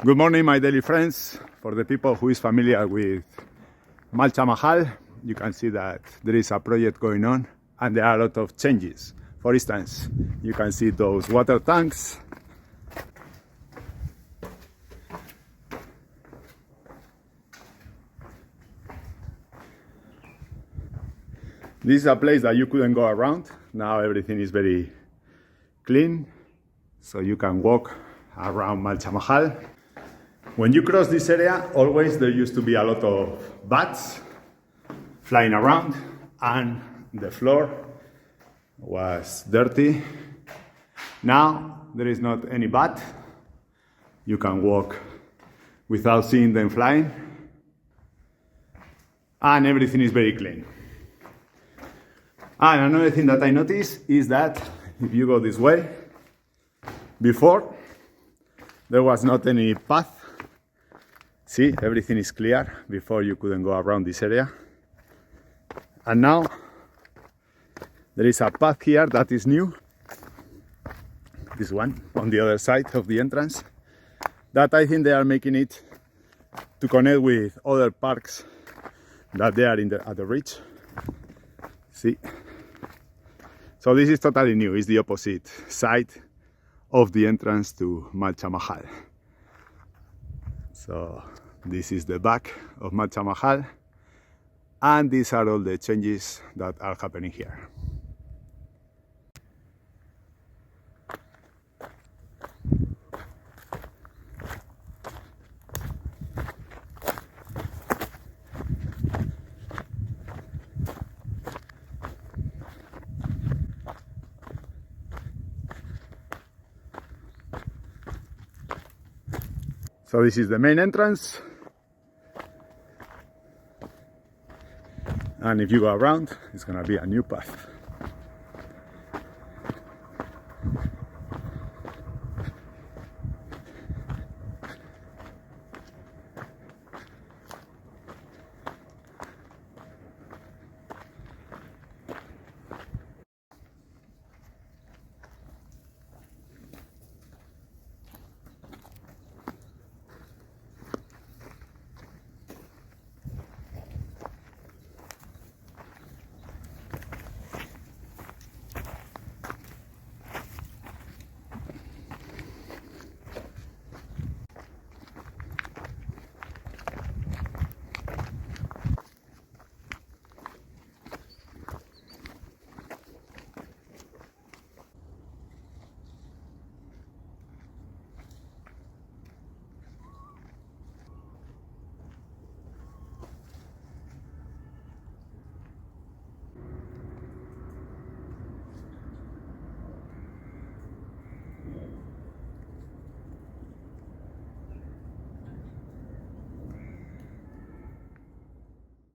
Good morning, my daily friends. For the people who is familiar with Malcha Mahal, you can see that there is a project going on and there are a lot of changes. For instance, you can see those water tanks. This is a place that you couldn't go around. Now everything is very clean, so you can walk around Malcha Mahal. When you cross this area, always there used to be a lot of bats flying around and the floor was dirty. Now there is not any bat. You can walk without seeing them flying, and everything is very clean. And another thing that I noticed is that if you go this way, before there was not any path. See, everything is clear. Before you couldn't go around this area. And now there is a path here that is new. This one on the other side of the entrance. That I think they are making it to connect with other parks that they are at the ridge. See? So this is totally new. It's the opposite side of the entrance to Malcha Mahal. So this is the back of Malcha Mahal, and these are all the changes that are happening here. So this is the main entrance, and if you go around, it's gonna be a new path.